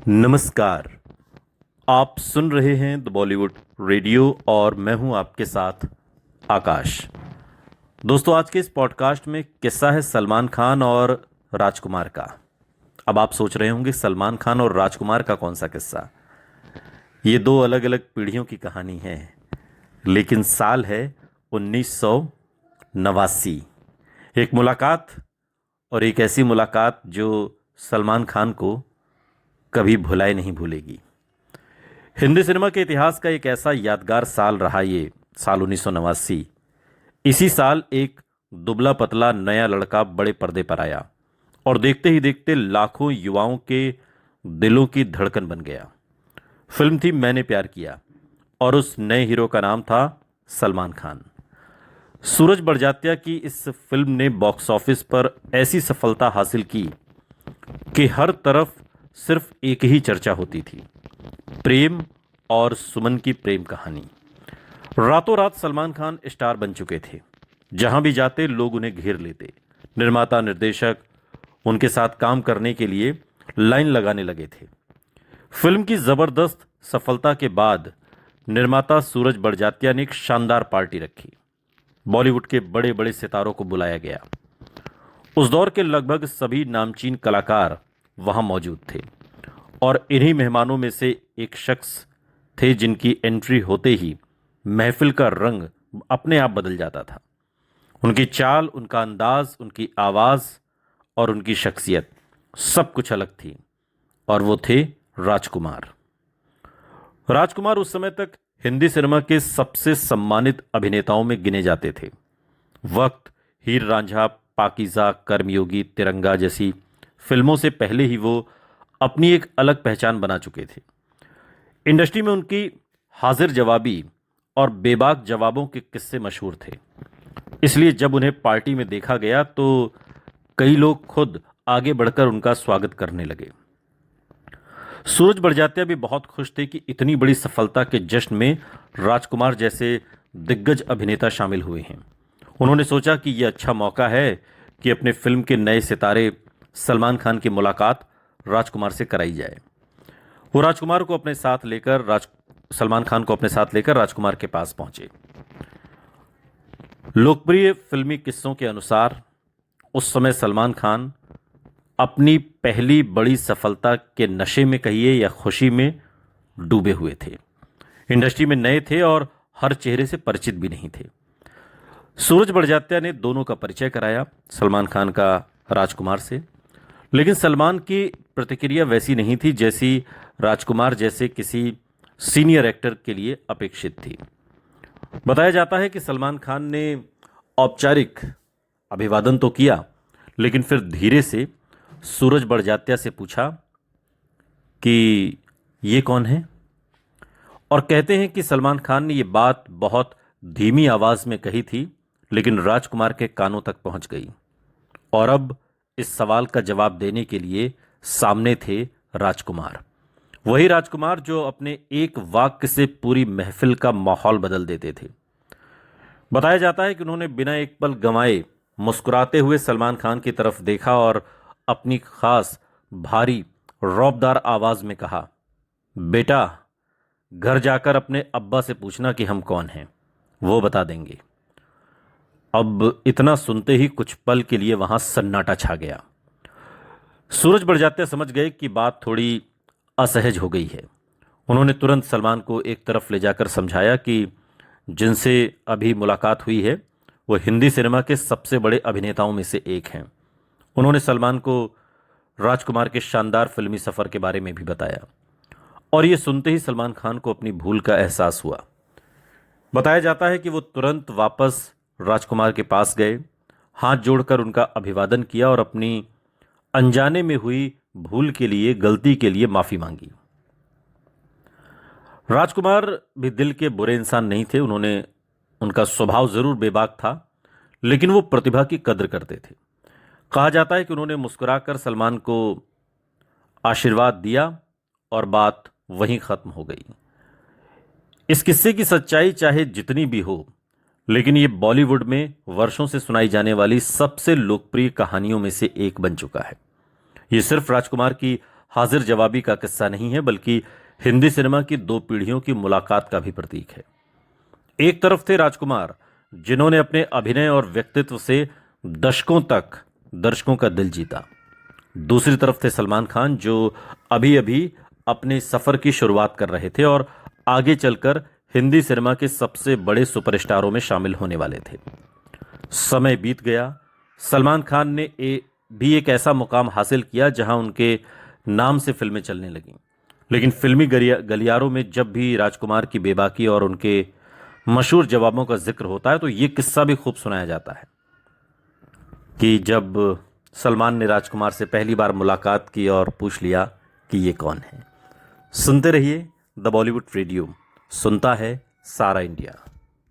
नमस्कार। आप सुन रहे हैं द बॉलीवुड रेडियो और मैं हूं आपके साथ आकाश। दोस्तों, आज के इस पॉडकास्ट में किस्सा है सलमान खान और राजकुमार का। अब आप सोच रहे होंगे सलमान खान और राजकुमार का कौन सा किस्सा। ये दो अलग अलग पीढ़ियों की कहानी है, लेकिन साल है 1989। एक मुलाकात, और एक ऐसी मुलाकात जो सलमान खान को कभी भुलाए नहीं भूलेगी। हिंदी सिनेमा के इतिहास का एक ऐसा यादगार साल रहा ये साल 1989। इसी साल एक दुबला पतला नया लड़का बड़े पर्दे पर आया और देखते ही देखते लाखों युवाओं के दिलों की धड़कन बन गया। फिल्म थी मैंने प्यार किया और उस नए हीरो का नाम था सलमान खान। सूरज बड़जात्या की इस फिल्म ने बॉक्स ऑफिस पर ऐसी सफलता हासिल की कि हर तरफ सिर्फ एक ही चर्चा होती थी, प्रेम और सुमन की प्रेम कहानी। रातों रात सलमान खान स्टार बन चुके थे। जहां भी जाते लोग उन्हें घेर लेते। निर्माता निर्देशक उनके साथ काम करने के लिए लाइन लगाने लगे थे। फिल्म की जबरदस्त सफलता के बाद निर्माता सूरज बड़जात्या ने एक शानदार पार्टी रखी। बॉलीवुड के बड़े बड़े सितारों को बुलाया गया। उस दौर के लगभग सभी नामचीन कलाकार वहां मौजूद थे और इन्हीं मेहमानों में से एक शख्स थे जिनकी एंट्री होते ही महफिल का रंग अपने आप बदल जाता था। उनकी चाल, उनका अंदाज, उनकी आवाज और उनकी शख्सियत सब कुछ अलग थी, और वो थे राजकुमार। राजकुमार उस समय तक हिंदी सिनेमा के सबसे सम्मानित अभिनेताओं में गिने जाते थे। वक्त, हीर रांझा, पाकीज़ा, कर्मयोगी, तिरंगा जैसी फिल्मों से पहले ही वो अपनी एक अलग पहचान बना चुके थे। इंडस्ट्री में उनकी हाजिर जवाबी और बेबाक जवाबों के किस्से मशहूर थे। इसलिए जब उन्हें पार्टी में देखा गया तो कई लोग खुद आगे बढ़कर उनका स्वागत करने लगे। सूरज बड़जात्या भी बहुत खुश थे कि इतनी बड़ी सफलता के जश्न में राजकुमार जैसे दिग्गज अभिनेता शामिल हुए हैं। उन्होंने सोचा कि यह अच्छा मौका है कि अपने फिल्म के नए सितारे सलमान खान की मुलाकात राजकुमार से कराई जाए। वो राजकुमार को अपने साथ लेकर सलमान खान को अपने साथ लेकर राजकुमार के पास पहुंचे। लोकप्रिय फिल्मी किस्सों के अनुसार उस समय सलमान खान अपनी पहली बड़ी सफलता के नशे में कहिए या खुशी में डूबे हुए थे। इंडस्ट्री में नए थे और हर चेहरे से परिचित भी नहीं थे। सूरज बड़जात्या ने दोनों का परिचय कराया, सलमान खान का राजकुमार से। लेकिन सलमान की प्रतिक्रिया वैसी नहीं थी जैसी राजकुमार जैसे किसी सीनियर एक्टर के लिए अपेक्षित थी। बताया जाता है कि सलमान खान ने औपचारिक अभिवादन तो किया, लेकिन फिर धीरे से सूरज बड़जात्या से पूछा कि ये कौन है। और कहते हैं कि सलमान खान ने यह बात बहुत धीमी आवाज में कही थी, लेकिन राजकुमार के कानों तक पहुंच गई। और अब इस सवाल का जवाब देने के लिए सामने थे राजकुमार। वही राजकुमार जो अपने एक वाक्य से पूरी महफिल का माहौल बदल देते थे। बताया जाता है कि उन्होंने बिना एक पल गंवाए मुस्कुराते हुए सलमान खान की तरफ देखा और अपनी खास भारी रौबदार आवाज में कहा, बेटा, घर जाकर अपने अब्बा से पूछना कि हम कौन हैं, वो बता देंगे। अब इतना सुनते ही कुछ पल के लिए वहां सन्नाटा छा गया। सूरज बड़जात्या समझ गए कि बात थोड़ी असहज हो गई है। उन्होंने तुरंत सलमान को एक तरफ ले जाकर समझाया कि जिनसे अभी मुलाकात हुई है वो हिंदी सिनेमा के सबसे बड़े अभिनेताओं में से एक हैं। उन्होंने सलमान को राजकुमार के शानदार फिल्मी सफर के बारे में भी बताया, और ये सुनते ही सलमान खान को अपनी भूल का एहसास हुआ। बताया जाता है कि वो तुरंत वापस राजकुमार के पास गए, हाथ जोड़कर उनका अभिवादन किया और अपनी अनजाने में हुई भूल के लिए, गलती के लिए माफी मांगी। राजकुमार भी दिल के बुरे इंसान नहीं थे। उनका स्वभाव जरूर बेबाक था, लेकिन वो प्रतिभा की कद्र करते थे। कहा जाता है कि उन्होंने मुस्कुराकर सलमान को आशीर्वाद दिया और बात वहीं खत्म हो गई। इस किस्से की सच्चाई चाहे जितनी भी हो, लेकिन ये बॉलीवुड में वर्षों से सुनाई जाने वाली सबसे लोकप्रिय कहानियों में से एक बन चुका है। ये सिर्फ राजकुमार की हाजिर जवाबी का किस्सा नहीं है, बल्कि हिंदी सिनेमा की दो पीढ़ियों की मुलाकात का भी प्रतीक है। एक तरफ थे राजकुमार, जिन्होंने अपने अभिनय और व्यक्तित्व से दशकों तक दर्शकों का दिल जीता। दूसरी तरफ थे सलमान खान, जो अभी अभी अपने सफर की शुरुआत कर रहे थे और आगे चलकर हिंदी सिनेमा के सबसे बड़े सुपरस्टारों में शामिल होने वाले थे। समय बीत गया। सलमान खान ने भी एक ऐसा मुकाम हासिल किया जहां उनके नाम से फिल्में चलने लगीं। लेकिन फिल्मी गलियारों में जब भी राजकुमार की बेबाकी और उनके मशहूर जवाबों का जिक्र होता है तो ये किस्सा भी खूब सुनाया जाता है कि जब सलमान ने राजकुमार से पहली बार मुलाकात की और पूछ लिया कि ये कौन है। सुनते रहिए द बॉलीवुड रेडियो, सुनता है सारा इंडिया।